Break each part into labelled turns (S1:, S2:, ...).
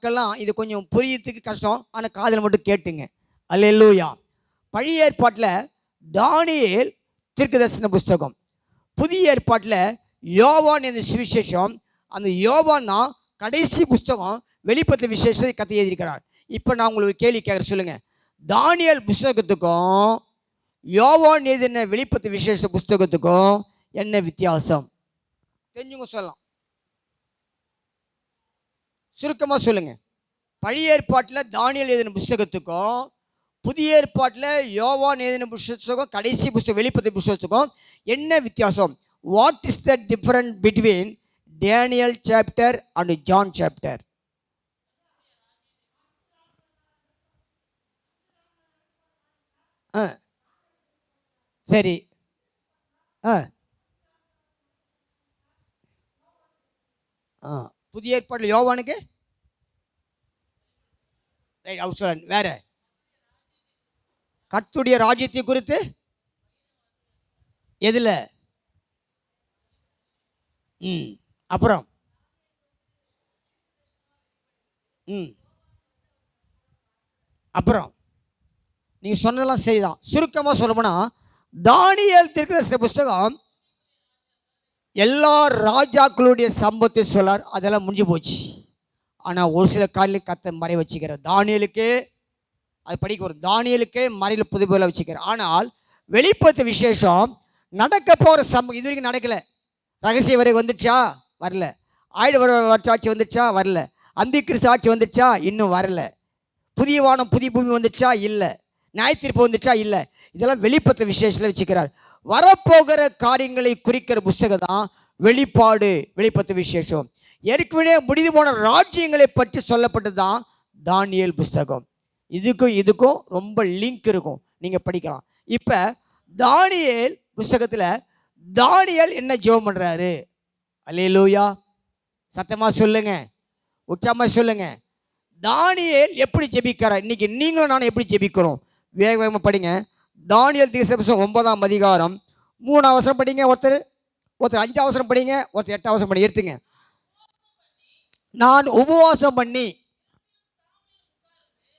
S1: மக்கள்லாம் இது கொஞ்சம் புரியறதுக்கு கஷ்டம், ஆனால் காதில் மட்டும் கேட்டுங்க. அல்லேலூயா. பழைய ஏற்பாட்டில் தானியேல் தீர்க்கதரிசன புஸ்தகம், புதிய ஏற்பாட்டில் யோவான் என்ற சுவிசேஷம். அந்த யோவான் தான் கடைசி புஸ்தகம், வெளிப்படுத்தின விசேஷத்தை கதை எழுதியிருக்கிறார். இப்போ நான் உங்களுக்கு கேள்வி கேட்குறேன், சொல்லுங்கள், தானியேல் புஸ்தகத்துக்கும் யோவான் எழுதின வெளிப்படுத்தின விசேஷ புஸ்தகத்துக்கும் என்ன வித்தியாசம்? தெரிஞ்சுங்க, சொல்லலாம், சுருக்கமாக சொல்லுங்கள். பழைய ஏற்பாட்டில் தானியேல் எழுதின புஸ்தகத்துக்கும் புதிய ஏற்பாட்டில் யோவான் எழுதின புஸ்தகம், கடைசி புஸ்தகம் வெளிப்படுத்தின புஸ்தகத்துக்கும் என்ன வித்தியாசம்? What is the difference between Daniel chapter and John chapter? சரி. புதிய ஏற்பாட்டில் யோவானுக்கு ரைட், அவர் சொல்ல வேற. கர்த்தருடைய ராஜ்யத்தை குறித்து எதுல? அப்புறம் அப்புறம் நீங்க சொன்னதெல்லாம் சரிதான். சுருக்கமாக சொல்லணும்னா, தானியேல் தீர்க்கதரிசன புஸ்தகம் எல்லா ராஜாக்களுடைய சம்பவத்தை சொல்லார், அதெல்லாம் முடிஞ்சு போச்சு. ஆனால் ஒரு சில காலையில் கத்த மறை வச்சுக்கிறார். தானியேலுக்கு அது படிக்க வரும், தானியேலுக்கே மறையில் புது பொருளை வச்சுக்கிறார். ஆனால் வெளிப்படுத்த விசேஷம் நடக்க போகிற சம்பவம் இது வரைக்கும் நடக்கலை. ரகசிய வரை வந்துச்சா? வரல. ஆயுத சாட்சி வந்துச்சா? வரல. அந்தி கிறிஸ்து ஆட்சி வந்துச்சா? இன்னும் வரல. புதிய வானம் புதிய பூமி வந்துச்சா? இல்லை. நியாயத்தீர்ப்பு வந்துச்சா? இல்லை. இதெல்லாம் வெளிப்படுத்த விசேஷத்தில் வச்சுக்கிறார். வரப்போகிற காரியங்களை குறிக்கிற புஸ்தகம் தான் வெளிப்பாடு, வெளிப்படுத்த விசேஷம். ஏற்கனவே முடிந்து போன ராஜ்யங்களை பற்றி சொல்லப்பட்டது தான் தானியேல் புஸ்தகம். இதுக்கும் ரொம்ப லிங்க் இருக்கும், நீங்கள் படிக்கலாம். இப்போ தானியேல் புஸ்தகத்தில் தானியேல் என்ன ஜெபம் பண்ணுறாரு? அல்லேலூயா. சத்தமாக சொல்லுங்க, உற்சாகமாக சொல்லுங்க. தானியேல் எப்படி ஜெபிக்கிறார்? இன்னைக்கு நீங்களும் நானும் எப்படி ஜெபிக்கிறோம்? வேக வேகமாக படிங்க. தானியேல் தீர்க்கதரிசனம் 9ஆம் அதிகாரம் 3ஆம் வசனம் படிங்க. ஒருத்தர் 5ஆம் வசனம் படிங்க, ஒருத்தர் 8ஆம் வசனம் படி எடுத்துங்க. நான் உபவாசம் பண்ணி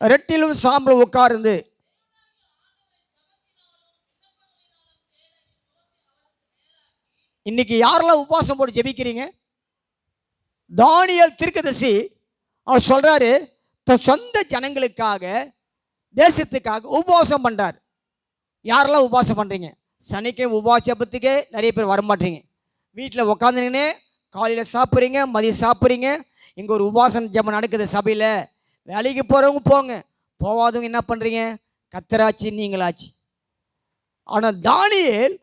S1: ரெட்டிலும் சாம்பல் உட்கார்ந்து இன்னைக்கு யாரெல்லாம் உபவாசம் போட்டு ஜெபிக்கிறீங்க? தானியேல் தீர்க்கதரிசி அவர் சொல்றாரு, தன் சொந்த ஜனங்களுக்காக, தேசத்துக்காக உபவாசம் பண்றார். யாரெல்லாம் உபவாசம் பண்றீங்க? சனிக்கிழமை உபவாசத்துக்கே நிறைய பேர் வரமாட்டீங்க. வீட்டில் உட்காந்துனே காலையில் சாப்பிட்றீங்க, மதியம் சாப்பிட்றீங்க. இங்கே ஒரு உபவாசம் ஜெபம் நடக்குது சபையில். வேலைக்கு போகிறவங்க போங்க, போகாதவங்க என்ன பண்ணுறீங்க? கத்தராச்சு நீங்களாச்சு. ஆனால் தானியேல்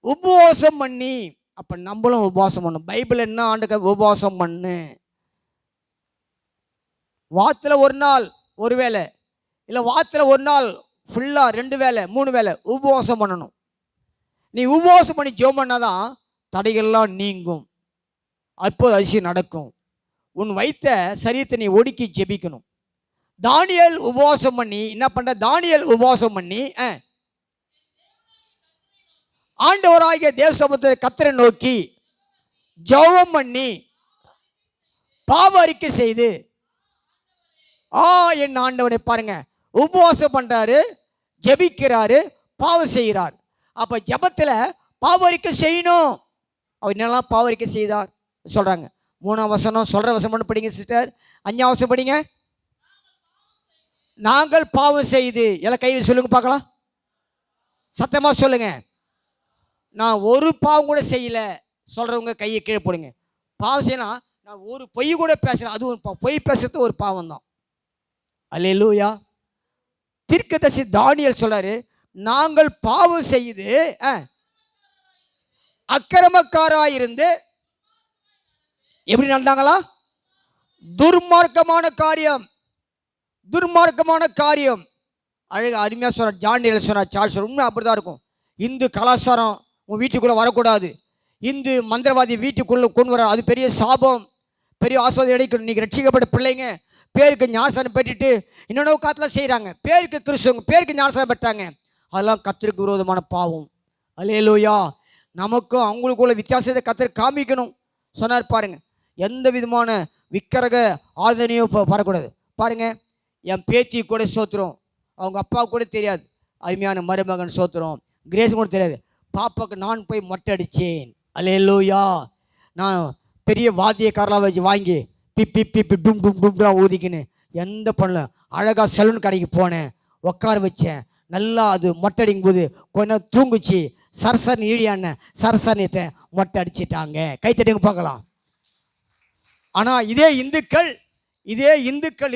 S1: உபவாசம் பண்ணி, அப்போ நம்மளும் உபவாசம் பண்ணணும். பைபிள் என்ன ஆண்டுக்க உபவாசம் பண்ணு. வாரத்தில் ஒரு நாள் ஒரு வேளை, இல்லை வாரத்தில் ஒரு நாள் ஃபுல்லாக 2 வேளை 3 வேளை உபவாசம் பண்ணணும். நீ உபவாசம் பண்ணி ஜெபம் பண்ணாதான் தடைகள்லாம் நீங்கும், அற்புத அதிசயம் நடக்கும். உன் வைத்த சரீரத்தை நீ ஒடுக்கி ஜெபிக்கணும். தானியேல் உபவாசம் பண்ணி என்ன பண்ண? தானியேல் உபவாசம் பண்ணி ஆண்டவராகிய தேவசமூகத்தை கர்த்தரை நோக்கி ஜெபம் பண்ணி பாவ அறிக்கை செய்து, என் ஆண்டவனை பாருங்க, உபவாசம் பண்றாரு, ஜெபிக்கிறாரு, பாவம் செய்கிறார். அப்ப ஜெபத்தில் பாவ அறிக்கை செய்யணும். அவர் என்னெல்லாம் பாவ அறிக்கை செய்தார் சொல்றாங்க. 3ஆம் வசனம் சொல்ற வசனம் மட்டும் படிங்க சிஸ்டர். 5ஆம் வசனம் படிங்க. நாங்கள் பாவம் செய்து, எல்லாம் கை சொல்லுங்க பார்க்கலாம், சத்தமா சொல்லுங்க. நான் ஒரு பாவம் கூட செய்யல சொல்றவங்க கையை கீழே போடுங்க. பாவம் செய்யலாம், நான் ஒரு பொய் கூட பேசுறேன், அதுவும் பொய் பேசுறது ஒரு பாவம் தான். அல்லேலூயா. தீர்க்கதரிசி தானியேல் சொல்றாரு, நாங்கள் பாவம் செய்து அக்கிரமக்காராயிருந்து எப்படி நடந்தாங்களா? துர்மார்க்கமான காரியம். அழகு அருமையாக சொன்னார். ஜானியேல் சொன்னார், சார்ஜ் சொன்னார். உண்மை அப்படிதான் இருக்கும். இந்து கலாச்சாரம் உன் வீட்டுக்குள்ளே வரக்கூடாது. இந்து மந்திரவாதி வீட்டுக்குள்ளே கொண்டு வர, அது பெரிய சாபம், பெரிய ஆஸ்வாதம் கிடைக்கணும். இன்றைக்கி ரட்சிக்கப்பட்ட பிள்ளைங்க பேருக்கு ஞானஸ்தானம் பெற்றுட்டு இன்னொன்று காலத்தில் செய்கிறாங்க. பேருக்கு கிறிஸ்துவங்க, பேருக்கு ஞானஸ்தானம் பெற்றாங்க. அதெல்லாம் கர்த்தருக்கு விரோதமான பாவம். அல்லேலூயா. நமக்கும் அவங்களுக்குள்ள வித்தியாசத்தை கர்த்தர் காமிக்கணும் சொன்னார் பாருங்க. எந்த விதமான விக்கிரக ஆதனையும் வரக்கூடாது. பாருங்க, என் பேத்தி கூட சோத்துரும், அவங்க அப்பா கூட தெரியாது, அருமையான மருமகன் சோத்துரும், கிரேஸ் கூட தெரியாது. பாப்பாவுக்கு நான் போய் மொட்டை அடித்தேன். அல்லேலூயா. நான் பெரிய வாத்தியக்காரெலாம் வச்சு வாங்கி பிப்பி பிப்பி டும் டும் டும் ஊதிக்கின்னு எந்த பண்ணல. அழகாக சலூன் கடைக்கு போனேன், உட்கார வச்சேன். நல்லா அது மொட்டை அடிக்கும் போது கொஞ்சம் தூங்குச்சு. சரசரன் ஈழியாண்ண சரசரனியத்தை மொட்டை அடிச்சிட்டாங்க. கைத்தட்டிங்க பார்க்கலாம். ஆனால் இதே இந்துக்கள்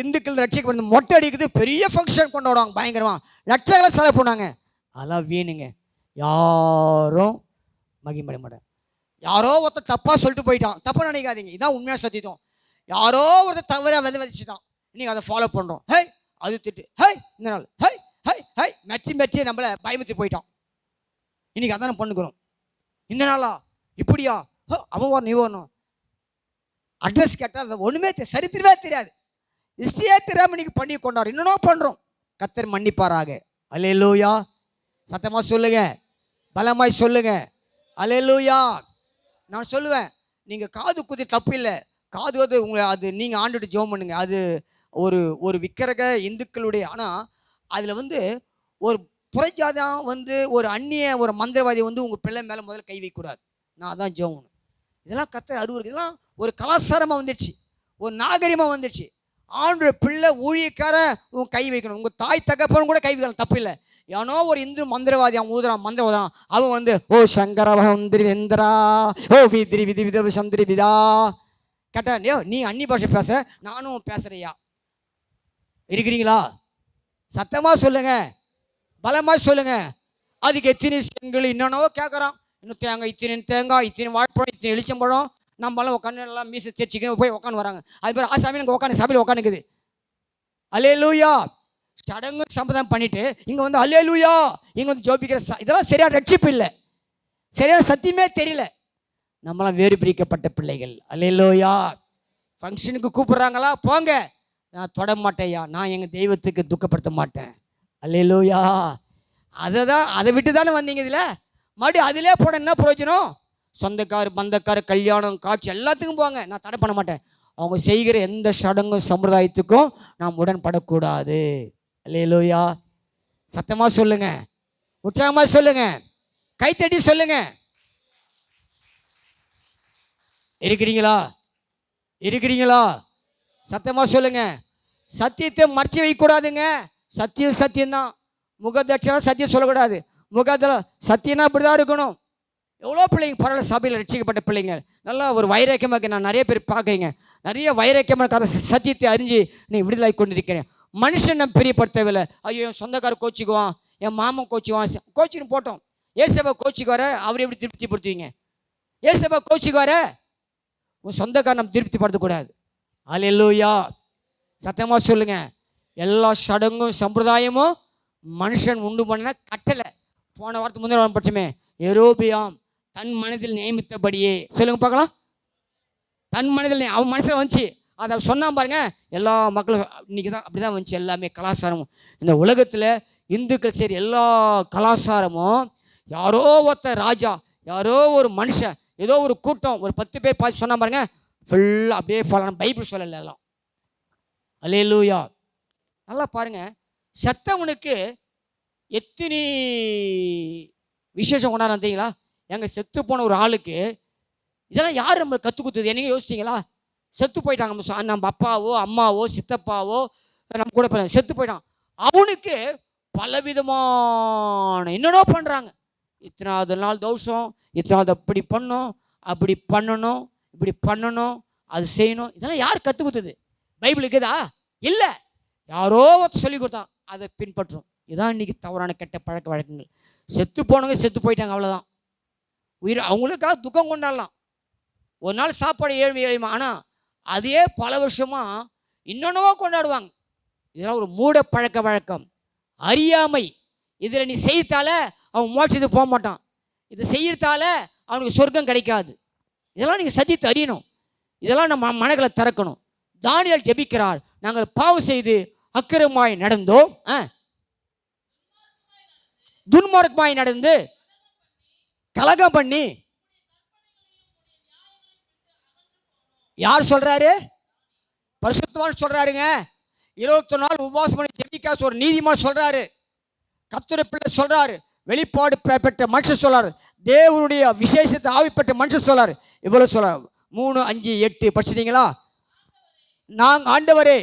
S1: இந்துக்கள் ரட்சிக்க மொட்டை அடிக்கிறது பெரிய ஃபங்க்ஷன் கொண்டாடுவாங்க, பயங்கரமாக லட்சங்களை செலவு பண்ணாங்க. அதெல்லாம் வீணுங்க. யாரும் மகிமடைய மாட்டேன். யாரோ ஒருத்தர் தப்பாக சொல்லிட்டு போயிட்டான், தப்பாக நினைக்காதீங்க, இதான் உண்மையாக சத்தியம். யாரோ ஒருத்தர் தவறாக விதைச்சிட்டான், நீங்கள் அதை ஃபாலோ பண்ணுறோம். ஹே அது திட்டு, ஹே இந்த நாள், ஹை ஹை ஹை மெச்சி நம்மளை பயமுத்தி போயிட்டான். இன்னைக்கு அதான் பண்ணுக்கிறோம். இந்த நாளா இப்படியா, அவன் வரணும் நீ வரணும், அட்ரஸ் கேட்டால் ஒன்றுமே சரித்திரமே தெரியாது, ஹிஸ்ட்ரியே தெரியாமல் இன்னைக்கு பண்ணி கொண்டாடுறோம். இன்னும் பண்ணுறோம். கர்த்தர் மன்னிப்பாராக. அல்லேலூயா. சத்தமாக சொல்லுங்க, பலமாய் சொல்லுங்க. அல்லேலூயா. நான் சொல்லுவேன், நீங்கள் காது குதி தப்பு இல்லை, காது அது உங்களை அது நீங்கள் ஆண்டுட்டு ஜெபம் பண்ணுங்க. அது ஒரு விக்கிரக இந்துக்களுடைய, ஆனால் அதில் ஒரு புறஜாதான் ஒரு அந்நிய ஒரு மந்திரவாதி உங்கள் பிள்ளை மேலே முதல்ல கை வைக்கக்கூடாது. நான் அதான் ஜெபம். இதெல்லாம் கர்த்தர் அருவருக்கு. இதெல்லாம் ஒரு கலாச்சாரமாக வந்துடுச்சு, ஒரு நாகரிகமாக வந்துடுச்சு. ஆண்டு பிள்ளை ஊழியக்கார உங்கள் கை வைக்கணும். உங்கள் தாய் தகப்பனும் கூட கை வைக்கலாம், தப்பு இல்லை. ஏனோ ஒரு இந்து மந்திரவாதி அவன் ஊதுறான், மந்திரம் ஊதுறான், அவன் ஓ சங்கரவந்திரி வெந்திரா, ஓ விதிரி விதி வித சந்திரி விதா கேட்டா, நீ அன்னி பாஷை பேசுகிற, நானும் பேசுகிறையா, இருக்கிறீங்களா? சத்தமாக சொல்லுங்க, பலமாக சொல்லுங்க. அதுக்கு எத்தனை செங்கல் என்னென்னவோ கேட்குறான். இன்னும் தேங்காய், இத்தனை வாழைப்பழம், இத்தனை எலிச்சம்பழம், நம்மளாம் உட்காந்து எல்லாம் மீசை தேய்ச்சிக்கணும் போய் உட்காந்து வராங்க. அது பேர் ஆசாமி எனக்கு உட்காந்து சபையில் உட்காந்துக்குது. அல்லேலூயா. சடங்கு சம்பதம் பண்ணிட்டு இங்கே அல்லேலூயா இங்கே ஜோபிக்கிற இதெல்லாம் சரியான ரட்சிப்பு இல்லை, சரியான சத்தியமே தெரியல. நம்மளாம் வேறு பிரிக்கப்பட்ட பிள்ளைகள். அல்லேலூயா. ஃபங்க்ஷனுக்கு கூப்பிட்றாங்களா, போங்க, நான் தொட மாட்டேயா, நான் எங்கள் தெய்வத்துக்கு துக்கப்படுத்த மாட்டேன். அல்லேலூயா. அதை விட்டு தானே வந்தீங்க இதில், மறுபடியும் அதிலே போட என்ன பிரயோஜனம்? சொந்தக்கார் பந்தக்கார் கல்யாணம் காட்சி எல்லாத்துக்கும் போங்க, நான் தடை பண்ண மாட்டேன். அவங்க செய்கிற எந்த சடங்கும் சம்பிரதாயத்துக்கும் நாம் உடன்படக்கூடாது. அல்லேலூயா. சத்தமாக சொல்லுங்க, உற்சாகமாக சொல்லுங்க, கைத்தட்டி சொல்லுங்க. இருக்கிறீங்களா? சத்தமாக சொல்லுங்க. சத்தியத்தை மறைச்சி வைக்கக்கூடாதுங்க. சத்தியம்தான். முகதட்சணா சத்தியம் சொல்லக்கூடாது. சத்தியம்னா இப்படிதான் இருக்கணும். எவ்வளோ பிள்ளைங்க பரவாயில்ல, சபையில் ரட்சிக்கப்பட்ட பிள்ளைங்க நல்லா ஒரு வைராக்கியமாக, நான் நிறைய பேர் பார்க்குறீங்க, நிறைய வைராக்கியமாக கதை சத்தியத்தை அறிஞ்சு நீ விடுதலை கொண்டிருக்கிறேன். மனுஷன் நம்ம பிரியப்படுத்தவில்லை. ஐயோ என் சொந்தக்காரர் கோச்சிக்குவான், என் மாமன் கோச்சிக்குவான், கோச்சின்னு போட்டோம். ஏசப்பா கோச்சிக்குவார, அவர் எப்படி திருப்திப்படுத்துவீங்க? ஏசப்பா கோச்சிக்குவார, உன் சொந்தக்காரர் நம்ம திருப்திப்படுத்தக்கூடாது. அல்லேலூயா. சத்தமாக சொல்லுங்க. எல்லா சடங்கும் சம்பிரதாயமும் மனுஷன் உண்டு பண்ண கட்டளை. போன வாரத்துக்கு முந்தின வாரம் பட்சமே எரோபியாம் தன் மனதில் நியமித்தபடியே, சொல்லுங்க பார்க்கலாம். தன் மனதில் அவன் மனசில் வந்துச்சு, அதை சொன்னா பாருங்க. எல்லா மக்களும் இன்னைக்கு தான் அப்படி தான் வந்துச்சு. எல்லாமே கலாச்சாரமும் இந்த உலகத்தில் இந்துக்கள் சரி எல்லா கலாச்சாரமும் யாரோ ஒருத்த ராஜா, யாரோ ஒரு மனுஷன், ஏதோ ஒரு கூட்டம், ஒரு 10 பேர் பார்த்து சொன்னா பாருங்க, ஃபுல்லாக அப்படியே ஃபாலோ. பைபிள் சொல்லலை எல்லாம். அல்லேலூயா. நல்லா பாருங்க, செத்தவனுக்கு எத்தனை விசேஷம் கொண்டாடுறான் தெரியுங்களா? எங்கள் செத்து போன ஒரு ஆளுக்கு இதெல்லாம் யார் நம்ம கற்றுக் கொடுத்தது? என்னங்க யோசிச்சிங்களா? செத்து போயிட்டாங்க, நம்ம அப்பாவோ அம்மாவோ சித்தப்பாவோ நம்ம கூட செத்து போயிட்டான். அவனுக்கு பலவிதமான என்னென்னோ பண்ணுறாங்க. இத்தனாவது நாள் தோஷம், இத்தனாவது அப்படி பண்ணணும், அப்படி பண்ணணும், இப்படி பண்ணணும், அது செய்யணும். இதெல்லாம் யார் கற்றுக் கொடுத்தது? பைபிள் இருக்குதா? இல்லை, யாரோ ஒருத்தர் சொல்லி கொடுத்தான், அதை பின்பற்றும். இதான் இன்றைக்கி தவறான கெட்ட பழக்க வழக்கங்கள். செத்து போனவங்க செத்து போயிட்டாங்க, அவ்வளோதான். உயிர் அவங்களுக்காக துக்கம் கொண்டாடலாம், ஒரு நாள் சாப்பாடு ஏழுமா, ஆனால் அதையே பல வருஷமாக இன்னொன்னவோ கொண்டாடுவாங்க. இதெல்லாம் ஒரு மூட பழக்க வழக்கம், அறியாமை. இதில் நீ செய்யத்தால அவன் மோட்சத்துக்கு போக மாட்டான், இதை செய்யறதால அவனுக்கு சொர்க்கம் கிடைக்காது. இதெல்லாம் நீங்கள் சத்தியத்தை அறியணும், இதெல்லாம் நம்ம மனங்களை திறக்கணும். தானியேல் ஜெபிக்கிறார், நாங்கள் பாவம் செய்து அக்கிரமாய் நடந்தோம், துன்மார்க்கமாய் நடந்து கலகம் பண்ணி யார் சொல்றாரு? பரிசுத்தவான் சொல்றாருங்க. 21 நாள் உபவாசம் பண்ணி ஜெபிக்க ஒரு நீதிமான் சொல்றாரு. கர்த்தருடைய பிள்ளை சொல்றாரு. வெளிப்பாடு பெற்ற மனுஷன் சொல்றாரு. தேவனுடைய விசேஷத்தை ஆவிப்பட்ட மனுஷன் சொல்றாரு. இவ்வளவு சொல்றாரு. 3, 5, 8 படிச்சிட்டீங்களா? நாங்க ஆண்டவரே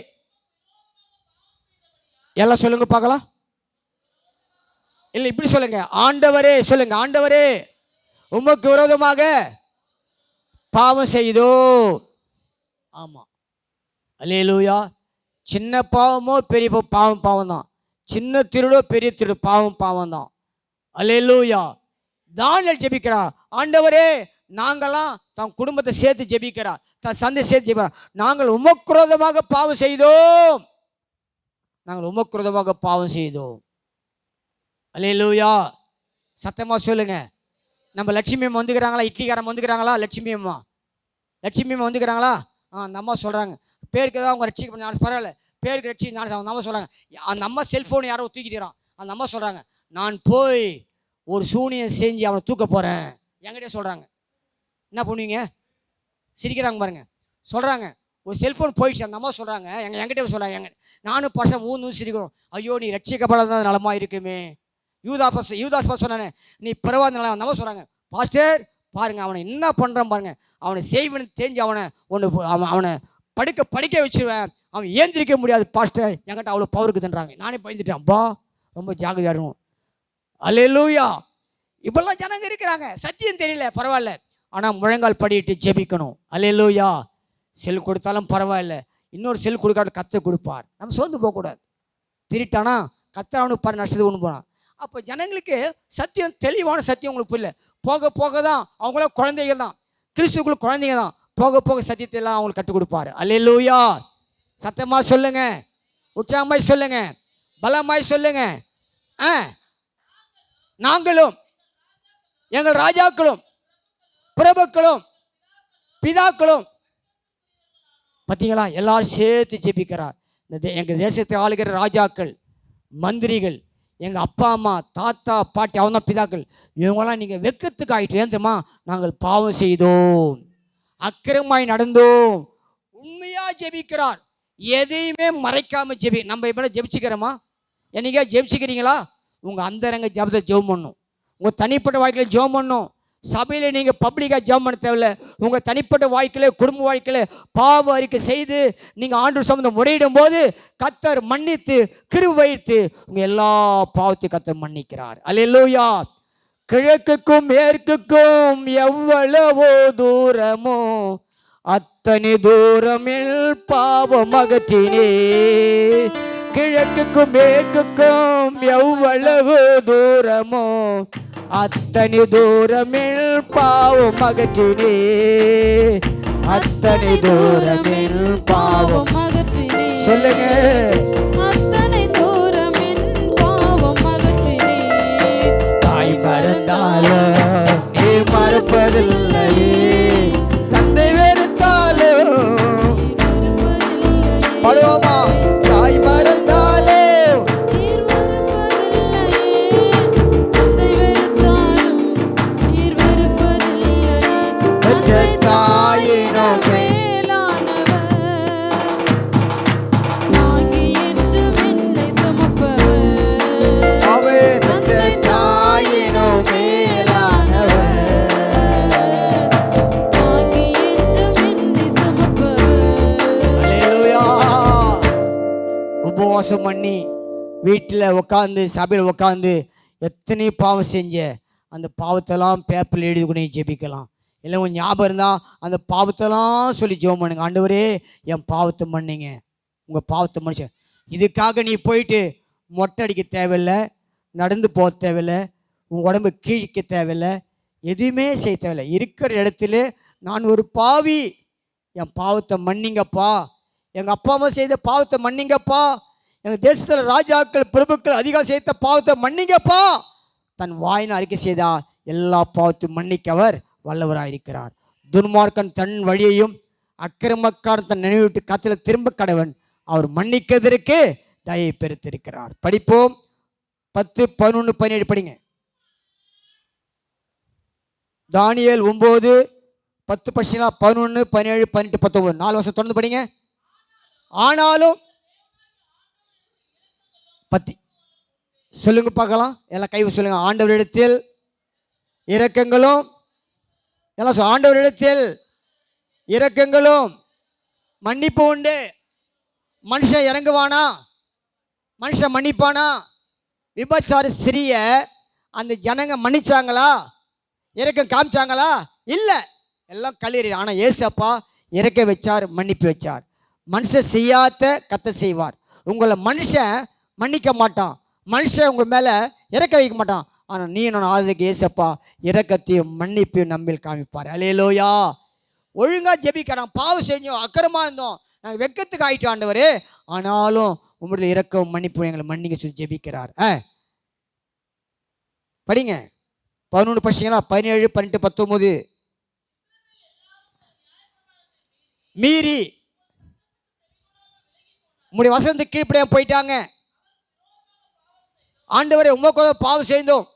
S1: எல்லாம் சொல்லுங்க பார்க்கலாம். இல்லை இப்படி சொல்லுங்க, ஆண்டவரே சொல்லுங்க. ஆண்டவரே உமக்கு விரோதமாக பாவம் செய்தோ. ஆமா, அல்லேலூயா. சின்ன பாவமோ பெரிய பாவம் தான். சின்ன திருடோ பெரிய திருடு பாவம் தான். அல்லேலூயா. தானியேல் ஜெபிக்கிறார். ஆண்டவரே நாங்களாம் தன் குடும்பத்தை சேர்த்து ஜெபிக்கிறார், தன் சந்தை சேர்த்து ஜெபிக்கிறார். நாங்கள் உமக்குரோதமாக பாவம் செய்தோம். நாங்கள் உமக்குரோதமாக பாவம் செய்தோம். அல்லேலூயா. சத்தமாக சொல்லுங்க. நம்ம லட்சுமி அம்மா வந்துக்கிறாங்களா? இட்லிக்காரம்மா வந்துக்கிறாங்களா? லட்சுமி அம்மா வந்துக்கிறாங்களா? அந்த அம்மா சொல்கிறாங்க, பேருக்கு தான் அவங்க ரட்சிக்க பண்ண பரவாயில்ல, பேருக்கு ரட்சிக்க நான் அந்த அம்மா சொல்கிறாங்க. அந்த அம்மா செல்ஃபோன் யாரோ தூக்கிட்டுறான். அந்த அம்மா சொல்கிறாங்க, நான் போய் ஒரு சூனியம் செஞ்சு அவனை தூக்க போகிறேன். என்கிட்டே சொல்கிறாங்க. என்ன பண்ணுவீங்க? சிரிக்கிறாங்க பாருங்க. சொல்கிறாங்க ஒரு செல்ஃபோன் போயிடுச்சு. அந்த அம்மா சொல்கிறாங்க, என்கிட்ட சொல்கிறாங்க. நானும் பசங்க ஊந்து சிரிக்கிறோம். ஐயோ நீ ரட்சிக்கப்படாத நலமாக இருக்குமே. யூதாஸ் பாஸ் சொன்னானே, நீ பரவாயில்ல நல்லா. அந்த அம்மா சொல்கிறாங்க, பாஸ்டர் பாருங்க அவனை என்ன பண்ணுறான் பாருங்க. அவனை செய்வனு தெரிஞ்சு அவனை படிக்க வச்சுருவேன். அவன் ஏந்திரிக்க முடியாது பாஸ்டர். என்கிட்ட அவ்வளோ பவருக்கு தன்றாங்க. நானே பயந்துட்டேன். அப்பா ரொம்ப ஜாகிரதையாக இருக்கும். அல்லேலூயா. இப்பெல்லாம் ஜனங்க இருக்கிறாங்க, சத்தியம் தெரியல, பரவாயில்ல. ஆனால் முழங்கால் படிட்டு ஜெபிக்கணும். அல்லேலூயா. செல் கொடுத்தாலும் பரவாயில்ல, இன்னொரு செல் கொடுக்காத கர்த்தர் கொடுப்பார். நம்ம சோர்ந்து போகக்கூடாது. திருட்டானா கர்த்தர் அவனுக்கு பாரு நஷ்டத்தை ஒன்று போனான். அப்போ ஜனங்களுக்கு சத்தியம், தெளிவான சத்தியம் உங்களுக்கு புரியல. போக போக தான் அவங்களாம் குழந்தைகள் தான், கிறிஸ்துக்குள்ள குழந்தைங்க தான். போக போக சத்தியத்தை எல்லாம் அவங்களுக்கு கற்றுக் கொடுப்பாரு. அல்லேலூயா. சத்தமாக சொல்லுங்க, உற்சாகமாய் சொல்லுங்க, பலமாய் சொல்லுங்க. நாங்களும் எங்கள் ராஜாக்களும் பிரபுக்களும் பிதாக்களும், பார்த்தீங்களா, எல்லாரும் சேர்த்து ஜெபிக்கிறார். எங்கள் தேசத்தை ஆளுகிற ராஜாக்கள், மந்திரிகள், எங்கள் அப்பா அம்மா தாத்தா பாட்டி, அவங்க தான் பிதாக்கள். இவங்களாம் நீங்கள் வெக்கத்துக்கு ஆகிட்டு ஏன் தெரியுமா? நாங்கள் பாவம் செய்தோம், அக்கிரமாய் நடந்தோம். உண்மையாக ஜெபிக்கிறார். எதையுமே மறைக்காமல் நம்ம இப்போ ஜெபிச்சுக்கிறோமா? என்னைக்கா ஜெபிச்சுக்கிறீங்களா? உங்கள் அந்தரங்க ஜெபத்தை ஜெபம் பண்ணணும். உங்கள் தனிப்பட்ட வாழ்க்கையில் ஜெபம் பண்ணணும். சபையில் நீங்கள் பப்ளிக்காக ஜெபம் பண்ண தேவையில்லை. உங்கள் தனிப்பட்ட வாழ்க்கையில், குடும்ப வாழ்க்கையில் பாவ அறிக்கை செய்து நீங்கள் ஆண்டவர் சம்பந்தம் முறையிடும் போது கர்த்தர் மன்னித்து கிருபை வைத்து உங்கள் எல்லா பாவத்தையும் கர்த்தர் மன்னிக்கிறார். அல்லேலூயா. கிழக்குக்கும் மேற்குக்கும் எவ்வளவோ தூரமோ அத்தனை தூரமில் பாவம் அகற்றினே. கிழக்குக்கும் மேற்குக்கும் எவ்வளவு தூரமோ அத்தனை தூரமில் பாவம் அகற்றினே. அத்தனை தூரமில் பாவம் அகற்றினே. சொல்லுங்க, அத்தனை தூரமில் பாவம் அகற்றினே. தாய் மறந்தாலும் நீ மறப்பதில்லையே, தந்தை வெறுத்தாலும் படுவோமா? தாய் மறந்தாலும் உபவாசம் பண்ணி வீட்டில் உட்காந்து, சபையில் உட்காந்து எத்தனை பாவம் செஞ்ச அந்த பாவத்தெல்லாம் பேப்பரில் எழுதி கூட ஜெபிக்கலாம். இல்லை உங்கள் ஞாபகம் இருந்தால் அந்த பாவத்தெல்லாம் சொல்லி ஜெபம் பண்ணுங்க. ஆண்டவரே என் பாவத்தை மன்னிங்க, உங்கள் பாவத்தை மன்னிச்ச. இதுக்காக நீ போயிட்டு மொட்டை அடிக்க தேவையில்லை, நடந்து போக தேவையில்லை, உங்கள் உடம்பு கீழிக்க தேவையில்லை, எதுவுமே செய்ய தேவையில்லை. இருக்கிற இடத்துல நான் ஒரு பாவி, என் பாவத்தை மன்னிங்கப்பா, எங்கள் அப்பா அம்மா செய்த பாவத்தை மன்னிங்கப்பா, எங்கள் தேசத்தில் ராஜாக்கள் பிரபுக்கள் அதிகாரம் செய்த பாவத்தை மன்னிங்கப்பா. தன் வாயின் அறிக்கை செய்தால் எல்லா பாவத்தையும் மன்னிக்கவர் வல்லவராக இருக்கிறார். துன்மார்க்கன் தன் வழியையும் அக்கிரமக்காரன் தன் நினைவிட்டு கத்தில் திரும்ப கடவன் அவர் மன்னிக்கிறதற்கு தயை பெருத்திருக்கிறார். படிப்போம். 10, 11, 17 படிங்க. தானியேல் 9, 10 படிச்சீங்களா? 11, 17, 18, 19 4 வருஷம் தொடர்ந்து படிங்க. ஆனாலும் பத்தி சொல்லுங்க பார்க்கலாம், எல்லாம் கை சொல்லுங்க. ஆண்டவரிடத்தில் இரக்கங்களும், எல்லாம் ஆண்டவரிடத்தில் இரக்கங்களும் மன்னிப்பு உண்டு. மனுஷன் இறங்குவானா? மனுஷன் மன்னிப்பானா? விபச்சார ஸ்திரிய அந்த ஜனங்க மன்னிச்சாங்களா? இரக்கம் காமிச்சாங்களா? இல்லை, எல்லாம் கல்லீரி. ஆனால் ஏசப்பா இறக்க வச்சார், மன்னிப்பு வச்சார். மனுஷன் செய்யாத கர்த்தர் செய்வார். உங்களை மனுஷன் மன்னிக்க மாட்டான், மனுஷன் உங்கள் மேலே இறக்க வைக்க மாட்டான். ஆனால் நீ நான் ஆததுக்கு ஏசப்பா இரக்கத்தையும் மன்னிப்பையும் நம்மில் காமிப்பார். அல்லேலூயா. ஒழுங்காக ஜெபிக்கிறான். பாவம் செஞ்சோம், அக்கிரமாக இருந்தோம், நாங்கள் வெக்கத்துக்கு ஆகிட்டோம் ஆண்டவரே, ஆனாலும் உங்களுடைய இரக்கம் மன்னிப்பு எங்களை மன்னிக்க சொல்லி ஜெபிக்கிறார். படிங்க. 11 படிச்சீங்களா? 17, 18, 19 மீறி உங்களுடைய வசனத்துக்கு கீழ்ப்படியா போயிட்டாங்க. ஆண்டவரே உமக்கு பாவம் செய்தோம்.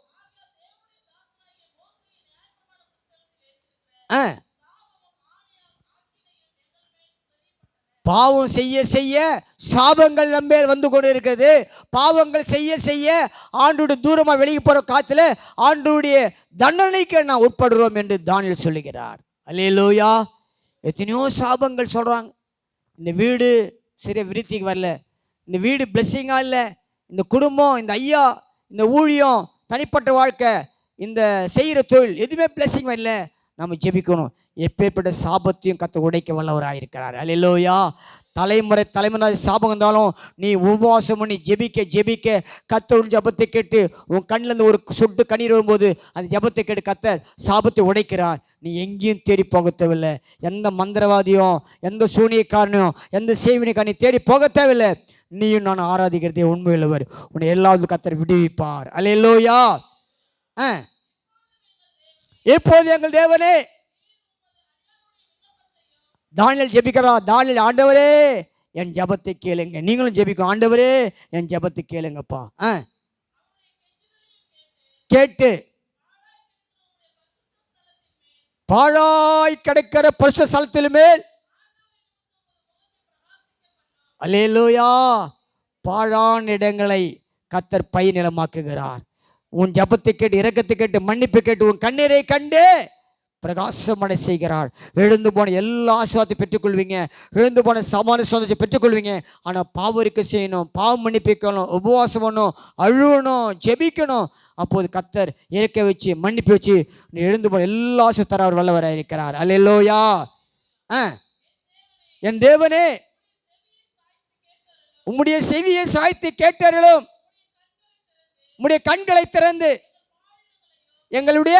S1: பாவம் செய்ய செய்ய சாபங்கள் நம்ம வந்து கொண்டு இருக்கிறது. பாவங்கள் செய்ய செய்ய ஆண்டோட தூரமாக வெளியே போகிற காத்துல ஆண்டோடைய தண்டனைக்கு நான் உட்படுறோம் என்று தானியேல் சொல்லுகிறார். அல்லேலூயா. எத்தனையோ சாபங்கள் சொல்கிறாங்க. இந்த வீடு சரியா விருத்திக்கு வரல, இந்த வீடு பிளெஸ்ஸிங்காக இல்லை, இந்த குடும்பம், இந்த ஐயா, இந்த ஊழியம், தனிப்பட்ட வாழ்க்கை, இந்த செய்கிற தொழில் எதுவுமே பிளெஸ்ஸிங் வரல. நம்ம ஜெபிக்கணும். எப்பேற்பட்ட சாபத்தையும் கர்த்தர் உடைக்க வல்லவராயிருக்கிறார். அல்லேலூயா. தலைமுறை சாபம் இருந்தாலும் நீ உபவாசம் பண்ணி ஜெபிக்க ஜெபிக்க கர்த்தர் ஜெபத்தை கேட்டு உன் கண்ணிலேருந்து ஒரு சொட்டு கண்ணீர் வரும்போது அந்த ஜெபத்தை கேட்டு கர்த்தர் சாபத்தை உடைக்கிறார். நீ எங்கேயும் தேடி போக தேவையில்லை. எந்த மந்திரவாதியும், எந்த சூனியக்காரனையும், எந்த சேவினிக்காரனை தேடி போக தேவையில்லை. நீயும் நான் ஆராதிக்கிறதே உண்மையுள்ளவர். உன்னை எல்லாவது கர்த்தர் விடுவிப்பார். அல்லேலூயா. எப்போது எங்கள் தேவனே, தானியேல் ஜெபிக்கிறா. தானியேல், ஆண்டவரே என் ஜெபத்தை கேளுங்க. நீங்களும் ஜெபிக்கும், ஆண்டவரே என் ஜெபத்தை கேளுங்கப்பா. கேட்டு பாழாய் கிடக்கிற பரிசுத்த ஸ்தலத்தின் மேல், அல்லேலூயா, பாழான இடங்களை கர்த்தர் பை நிலமாக்குகிறார். உன் ஜெபத்தை கேட்டு, இரக்கத்தை கேட்டு, மன்னிப்பு கேட்டு, உன் கண்ணீரை கண்டு பிரகாசமடை செய்கிறார். எழுந்து போன எல்லா ஆசீர்வாதத்தை பெற்றுக்கொள்வீங்க. எழுந்து போன சமான சந்தோஷத்தை பெற்றுக்கொள்வீங்க. ஆனால் பாவரிக்கை செய்யணும், பாவம் மன்னிப்பிக்கணும், உபவாசம் பண்ணணும், அழுவணும், ஜெபிக்கணும். அப்போது கர்த்தர் இறக்க வச்சு மன்னிப்பு வச்சு நீ எழுந்து போன எல்லா ஆசீர்வாதம் தர அவர் வல்லவராக இருக்கிறார். அல்லேலூயா. என் தேவனே உம்முடைய செவியை சாய்த்து கேட்டார்களும், உம்முடைய கண்களை திறந்து எங்களுடைய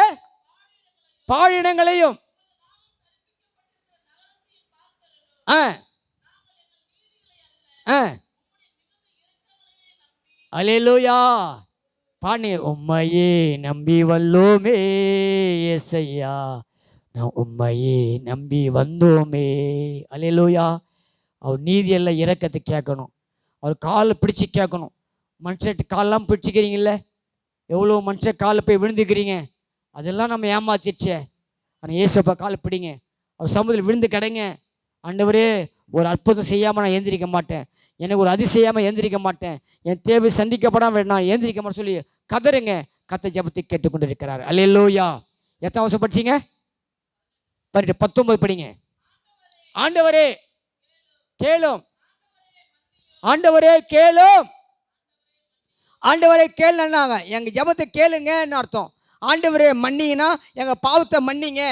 S1: பாழினங்களையும் அல்லேலூயா. பாணி உம்மையே நம்பி வந்தோமே ஏசையா, நான் உம்மையே நம்பி வந்தோமே. அல்லேலூயா. அவர் நீதியெல்லாம் இரக்கத்தை கேட்கணும், அவர் காலை பிடிச்சி கேட்கணும். மனுஷன் காலெல்லாம் பிடிச்சிக்கிறீங்கள, எவ்வளோ மனுஷன் காலை போய் விழுந்துக்கிறீங்க, அதெல்லாம் நம்ம ஏமாத்திடுச்சே. ஆனால் ஏசப்பா காலை பிடிங்க, அவர் சமூகத்தில் விழுந்து கிடங்க. ஆண்டவரே ஒரு அற்புதம் செய்யாமல் நான் ஏந்திரிக்க மாட்டேன், எனக்கு ஒரு அதிசயாமல் ஏந்திரிக்க மாட்டேன், என் தேவை சந்திக்கப்படாமல் நான் ஏந்திரிக்க மாட்டேன் சொல்லி கதறுங்க. கர்த்தர் ஜெபத்தை கேட்டுக்கொண்டு இருக்கிறார். அல்லேலூயா. எத்தனை வருஷம் படிச்சிங்க? 19 படிங்க. ஆண்டவரே கேளும், ஆண்டவரே கேளும், ஆண்டவரே கேளுன்னாங்க. எங்கள் ஜெபத்தை கேளுங்கன்னு அர்த்தம். ஆண்டவரே மன்னிங்கன்னா எங்கள் பாவத்தை மன்னிங்க,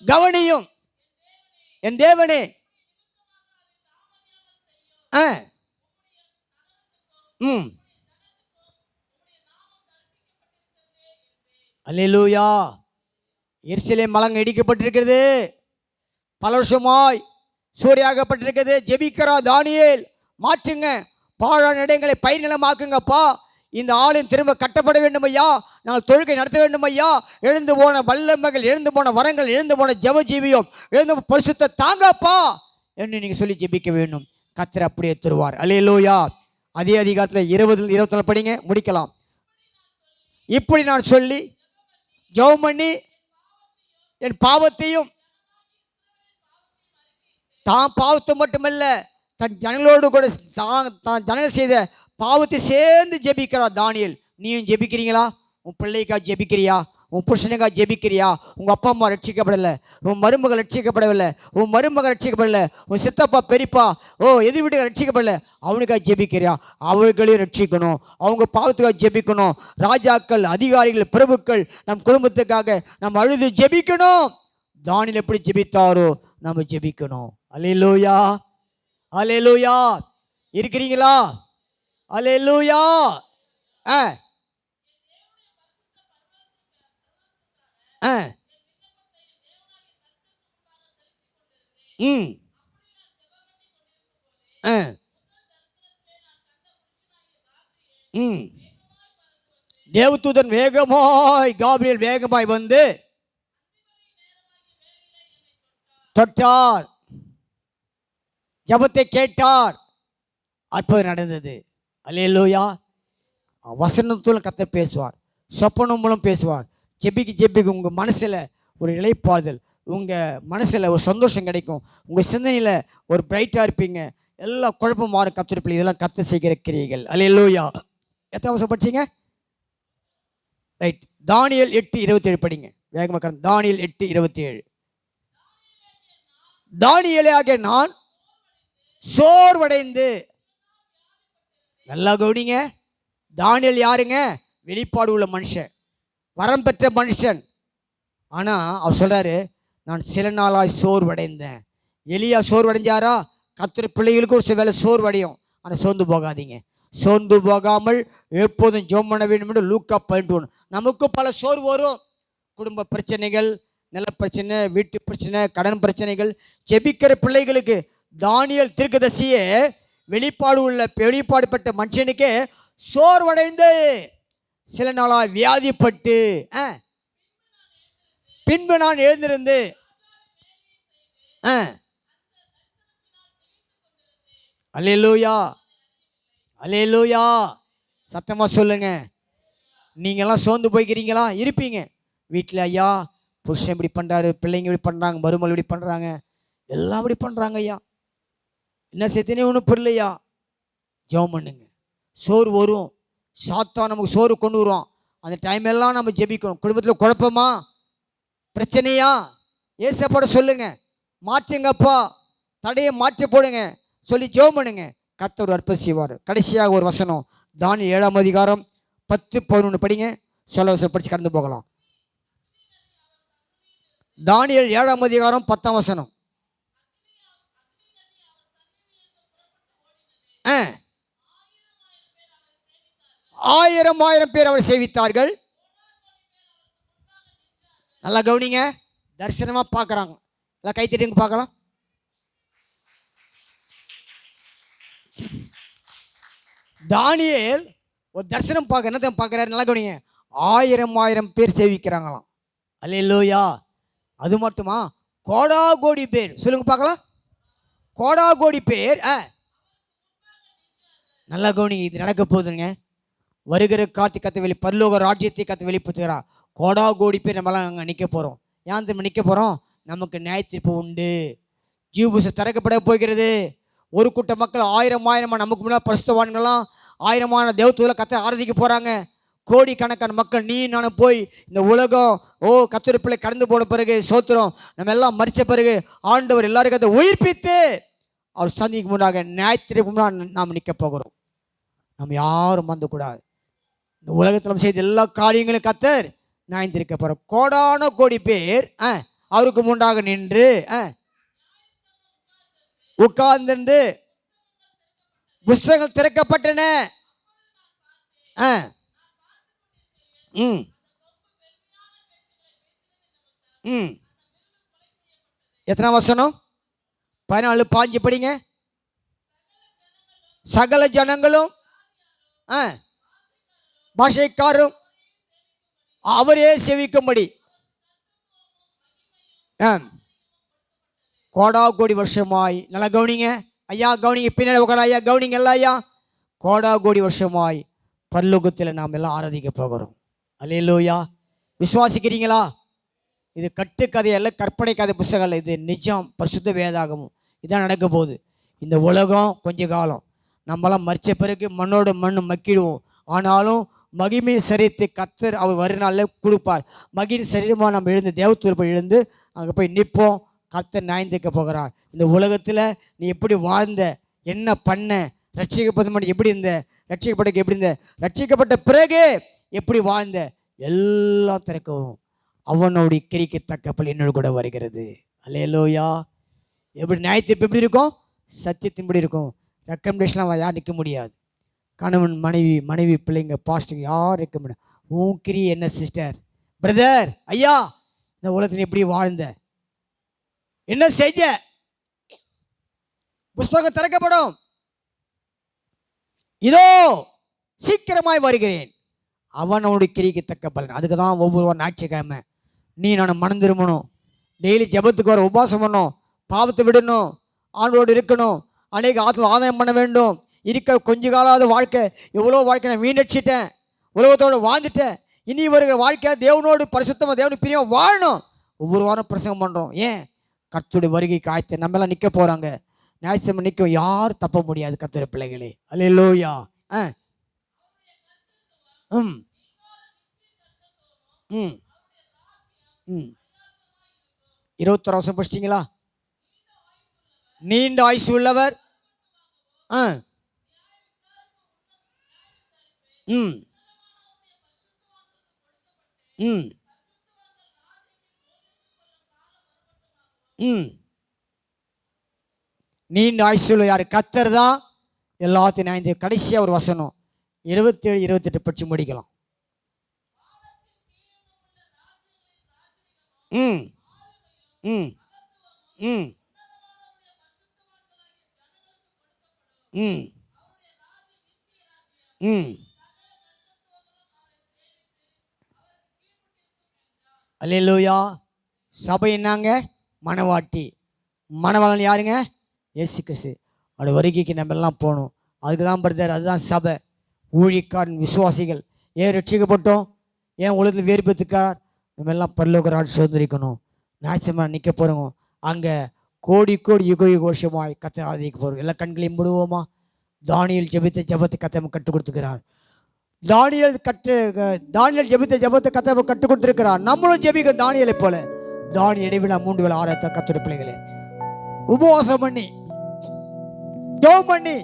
S1: கவனியும் என் தேவனே. அல்லேலூயா. எருசலேம் மலங்க இடிக்கப்பட்டிருக்கிறது, பல வருஷமாய் சூறையாகப்பட்டிருக்கிறது. ஜெபிக்கிறா தானியேல், மாற்றுங்க, பாழான இடங்களை பயிர் நிலமாக்குங்கப்பா. இந்த ஆலயம் திரும்ப கட்டப்பட வேண்டும் ஐயா, நாங்கள் தொழுகை நடத்த வேண்டும் ஐயா. எழுந்து போன வல்லமைகள், எழுந்து போன வரங்கள், எழுந்து போன ஜெப ஜீவியம், எழுந்து பரிசுத்த தாங்கப்பா என்று நீங்கள் சொல்லி ஜெபிக்க வேண்டும். கர்த்தர் அப்படியே தருவார். அல்லேலூயா. அதே அதிகாரத்தில் 20-24 படிங்க, முடிக்கலாம். இப்படி நான் சொல்லி ஜெபம் பண்ணி என் பாவத்தையும், தான் பாவத்தை மட்டுமல்ல தன் ஜனங்களோடு கூட தான் ஜனங்கள் செய்த பாவத்தை சேர்ந்து ஜெபிக்கிறார் தானியேல். நீயும் ஜெபிக்கிறீங்களா? உன் பிள்ளைக்காக ஜெபிக்கிறியா? உன் புருஷனுக்காக ஜெபிக்கிறியா? உங்கள் அப்பா அம்மா ரட்சிக்கப்படலை, உன் மருமகள் ரட்சிக்கப்படவில்லை, உன் மருமகள் ரட்சிக்கப்படலை, உன் சித்தப்பா பெரியப்பா எதிர் வீட்டுக்கு ரட்சிக்கப்படலை, அவனுக்காக ஜெபிக்கிறியா? அவர்களையும் ரட்சிக்கணும், அவங்க பாவத்துக்காக ஜெபிக்கணும். ராஜாக்கள், அதிகாரிகள், பிரபுக்கள் நம் குடும்பத்துக்காக நம்ம அழுது ஜெபிக்கணும். தானியேல் எப்படி ஜெபித்தாரோ நம்ம ஜெபிக்கணும். அல்லேலூயா, அல்லேலூயா. இருக்கிறீங்களா? அல்லேலூயா. தேவதூதன் வேகமாய், காபிரியேல் வேகமாய் வந்து தொட்டார், ஜெபத்தை கேட்டார், அற்புதம் நடந்தது. அல்லேலூயா. வசனத்துள்ள கர்த்தர் பேசுவார், சொப்பனம் மூலம் பேசுவார். ஜெபிக்க உங்கள் மனசில் ஒரு இளைப்பாறுதல், உங்கள் மனசில் ஒரு சந்தோஷம் கிடைக்கும், உங்கள் சிந்தனையில் ஒரு பிரைட்டாக இருப்பீங்க, எல்லா குழப்பம் மாறும். கர்த்தர் இதெல்லாம் கர்த்தர் செய்கிற கிரியைகள். அல்லேலூயா. எத்தனை வருஷம் படிச்சீங்க? ரைட். தானியேல் 8:27 படிங்க வேகமாக. தானியேல் 8:27. தானியேலாகிய நான் சோர்வடைந்து, நல்லா கவனிங்க, தானியேல் யாருங்க? வெளிப்பாடு உள்ள மனுஷன், வரம் பெற்ற மனுஷன். ஆனால் அவர் சொல்கிறாரு, நான் சில நாளாய் சோர்வடைந்தேன். எலியா சோர்வடைஞ்சாரா? கர்த்தர் பிள்ளைகளுக்கு ஒரு சில வேலை சோர்வடையும். ஆனால் சோர்ந்து போகாதீங்க, சோர்ந்து போகாமல் எப்போதும் ஜெபம் பண்ண வேண்டும் என்று லூக்கா 11. நமக்கு பல சோர்வு வரும். குடும்ப பிரச்சனைகள், நில பிரச்சனை, வீட்டு பிரச்சனை, கடன் பிரச்சனைகள். ஜெபிக்கிற பிள்ளைகளுக்கு தானியேல் தீர்க்கதரிசியே வெளிப்பாடு பெற்ற மனுஷனுக்கே சோர்வடைந்து சில நாளாக வியாதிப்பட்டு, பின்பு நான் எழுந்திருந்து அல்லேலூயா, அல்லேலூயா. சத்தமாக சொல்லுங்க. நீங்கள்லாம் சோர்ந்து போய்க்கிறீங்களா? இருப்பீங்க. வீட்டில் ஐயா புருஷன் இப்படி பண்ணுறாரு, பிள்ளைங்க இப்படி பண்ணுறாங்க, மருமகள் இப்படி பண்ணுறாங்க, எல்லாம் இப்படி பண்ணுறாங்க ஐயா, என்ன சேர்த்தனே ஒன்றும் புரியலையா? ஜெபம் பண்ணுங்க. சோறு வரும், சாத்தான் நமக்கு சோறு கொண்டு வருவோம். அந்த டைம் எல்லாம் நம்ம ஜெபிக்கணும். குடும்பத்தில் குழப்பமா, பிரச்சனையா, ஏசப்பட சொல்லுங்க, மாற்றுங்கப்பா, தடையை மாற்றி போடுங்க சொல்லி ஜெபம் பண்ணுங்க. கர்த்தர் ஒரு அற்புதம் செய்வார். கடைசியாக ஒரு வசனம், தானியேல் 7ஆம் அதிகாரம் 10-11 படிங்க. சொல்ல வசனம் படித்து கடந்து போகலாம். தானியேல் 7ஆம் அதிகாரம் 10ஆம் வசனம். 1000 பேர் அவர் சேவித்தார்கள். நல்லா கவனிங்க, தரிசனமாக பார்க்குறாங்க. எல்லாம் கைத்தட்டிங்க பார்க்கலாம். தானியேல் ஒரு தரிசனம் பார்க்க என்ன பார்க்குறாரு? நல்லா கவனிங்க. 1000 பேர் சேவிக்கிறாங்களாம். அல்லேலூயா. அது மட்டுமா, கோடா கோடி பேர், சொல்லுங்க பார்க்கலாம், கோடா கோடி பேர். நல்லா கவனிங்க, இது நடக்க போகுதுங்க. வருகிற கத்தை வெளி பரலோக ராஜ்யத்தை கத்தை வெளிப்படுத்துகிறா. கோடா கோடி பேர் நம்மளாம் அங்கே நிற்க போகிறோம். ஏன் திரும்ப நிற்க போகிறோம்? நமக்கு நியாய தீர்ப்பு உண்டு. ஜீவபுஸ்தகம் திறக்கப்பட போகிறது. ஒரு கூட்ட மக்கள் 1000 நமக்கு முன்னாடி பரிசுத்தவான்கள்லாம் 1000 தேவதூதரை கத்தை ஆராதிக்க போகிறாங்க. கோடிக்கணக்கான மக்கள் நீ நானும் போய் இந்த உலகம் கர்த்தர் பிள்ளை கடந்து போன பிறகு சோத்திரம், நம்ம எல்லாம் மரித்த பிறகு ஆண்டவர் எல்லாருக்கும் அதை உயிர்ப்பித்து அவர் சந்திக்கு முன்னாக நியாய தீர்ப்புக்கு முன்னாடி நாம் நிற்க போகிறோம். நம்ம யாரும் வந்துக்கூடாது. இந்த உலகத்தில் நம்ம செய்த எல்லா காரியங்களும் கர்த்தர் நியாயந்திருக்க போகிறோம். கோடான கோடி பேர் அவருக்கு முன்னாக நின்று உட்கார்ந்து புஸ்தகங்கள் திறக்கப்பட்டன. எத்தனை வசனம்? 14-5 படிங்க. சகல ஜனங்களும் பாஷைக்காரும் அவரே செவிக்கும்படி கோடா கோடி வருஷமாய், நல்லா கவனிங்க ஐயா, கவனிங்க, பின்னாடி உட்கார ஐயா, கவனிங்க எல்லாம் ஐயா. கோடா கோடி வருஷமாய் பரலோகத்தில் நாம் எல்லாம் ஆராதிக்க போகிறோம். அல்லேலூயா. விசுவாசிக்கிறீங்களா? இது கட்டுக்கதையல்ல, கற்பனை கதை புஸ்தகம் இல்லை, இது நிஜம், பரிசுத்த வேதாகமும். இதான் நடக்க போகுது. இந்த உலகம் கொஞ்ச காலம், நம்மளாம் மறிச்ச பிறகு மண்ணோட மண் மக்கிடுவோம். ஆனாலும் மகிமையின் சரீரத்தை கர்த்தர் அவர் வருநாளில் கொடுப்பார். மகிழின் சரீரமாக நம்ம எழுந்து தேவத்தூர் போய் எழுந்து அங்கே போய் நிற்போம். கர்த்தர் நியாயம் போகிறார். இந்த உலகத்தில் நீ எப்படி வாழ்ந்த, என்ன பண்ண, ரட்சிக்கப்பட்ட மட்டும் எப்படி இருந்த, ரட்சிக்கப்பட்ட எப்படி இருந்த, ரட்சிக்கப்பட்ட பிறகு எப்படி வாழ்ந்த, எல்லாம் திறக்கவும் அவனுடைய கிரிக்கு தக்க பலன் என்னோடு கூட வருகிறது. அல்லேலூயா. எப்படி நியாயத்தீர்ப்பு எப்படி இருக்கும்? சத்தியத்தின்படி இருக்கும். ரெக்கமெண்டேஷன்லாம் யார் நிற்க முடியாது. கணவன் மனைவி, மனைவி பிள்ளைங்க, பாஸ்டர் யார் இருக்க முடியாது. உன் கிரி என்ன சிஸ்டர், பிரதர், ஐயா, இந்த உலகத்தில் எப்படி வாழ்ந்த, என்ன செஞ்ச, புஸ்தகம் திறக்கப்படும். இதோ சீக்கிரமாய் வருகிறேன், அவனுடைய கிரிக்கு தக்க பலன். அதுக்கு தான் ஒவ்வொரு ஞாயிற்றுக்கிழமை நீ நான் மனம் திரும்பணும், டெய்லி ஜெபத்துக்கு வர, உபவாசம் பண்ணணும், பாவத்தை விடணும், ஆண்டோடு இருக்கணும், அநேக ஆத்ம ஆதாயம் பண்ண வேண்டும். இருக்க கொஞ்ச காலாவது வாழ்க்கை, எவ்வளோ வாழ்க்கை நான் வீணடிச்சிட்டேன், உலகத்தோடு வாழ்ந்துட்டேன், இனி வருகிற வாழ்க்கை தேவனோடு பரிசுத்தமாக தேவனுக்கு பிரியம் வாழணும். ஒவ்வொரு வாரம் பிரசங்கம் பண்ணுறோம். ஏன்? கர்த்தருடைய வருகைக்கு ஆயத்த நம்மெல்லாம் நிற்க போகிறாங்க. ஞாயிற்றுக்கிழமை நிற்க யார் தப்ப முடியாது கர்த்தருடைய பிள்ளைகளே. அல்லேலூயா. ம் ம் ம் 21 வருஷம் படிச்சிட்டிங்களா? நீண்ட ஆயுசு உள்ளவர். ம் ம் ம் நீண்ட ஆயுசுள்ள யார்? கர்த்தர் தான் எல்லாத்தையும் நியாயந்து. கடைசியாக ஒரு வசனம் 27, 28 படித்து முடிக்கலாம். ம் ம் ம் ம் ம் அல்லேலூயா. சபை என்னங்க? மணவாட்டி. மணவாளன் யாருங்க? இயேசு கிறிஸ்து. அவருடைய வருகைக்கு நம்ம எல்லாம் போகணும். அதுக்கு தான் பிரதர், அதுதான் சபை, ஊழியக்காரன், விசுவாசிகள். ஏன் ரட்சிக்கப்பட்டோம்? ஏன் உலகத்தில் வேறுபடுத்துக்கார்? நம்ம எல்லாம் பரலோக ராஜ்யம் சுதந்திரிக்கணும். ஞாயிற்றுக்கிழமை நிற்க போகிறோங்க. அங்கே கோடி கோடி யுக யுக வருஷமாய் கர்த்தரை ஆராதிக்க போகிறோம். எல்லாம் கண்களையும் மூடுவோமா? தானியேல் ஜெபித்த ஜெபத்தை கர்த்தர் கற்றுக் கொடுத்துக்கிறார். தானியேல் ஜெபித்த ஜெபத்தை கர்த்தர் கற்றுக் கொடுத்துருக்கிறார். நம்மளும் ஜெபிக்க தானியேலை போல. தானியேல் இடைவிழா 3 வேளை ஆராய்த்த கர்த்தருடைய பிள்ளைகளே, உபவாசம் பண்ணி ஜெபம் பண்ணி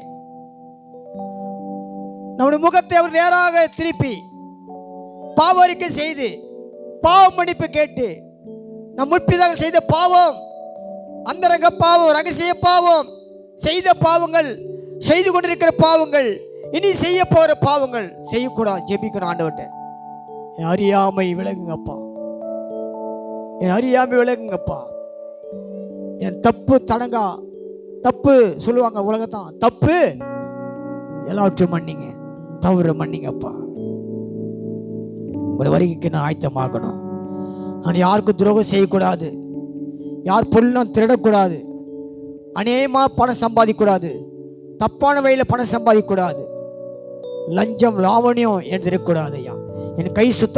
S1: நம்முடைய முகத்தை அவர் நேராக திருப்பி பாவ அறிக்கை செய்து பாவ மன்னிப்பு கேட்டு, நம் முற்பிதாக்கள் செய்த பாவம், அந்தரங்க பாவம், ரகசிய பாவம், செய்த பாவங்கள், செய்து கொண்டிருக்கிற பாவங்கள், இனி செய்ய போகிற பாவங்கள் செய்யக்கூடாது. ஜெபிக்கணும் ஆண்டவர்கிட்ட. என் அறியாமை விலகுங்கப்பா, என் அறியாமை விலகுங்கப்பா, என் தப்பு தடங்கா, தப்பு சொல்லுவாங்க உலகத்தான், தப்பு எல்லாவற்றையும் மன்னிங்க, தவறு மன்னிங்கப்பா. ஒரு வரைக்கும் நான் ஆயத்தமாகணும். நான் யாருக்கும் துரோகம் செய்யக்கூடாது, யார் பொருளும் திருடக்கூடாது, அநேகமாக பணம் சம்பாதிக்கக்கூடாது, தப்பான வழியில் பணம் சம்பாதிக்கக்கூடாது, லஞ்சம் லாவணியம் என்று இருக்கக்கூடாது. ஐயா, என் கை சுத்தம்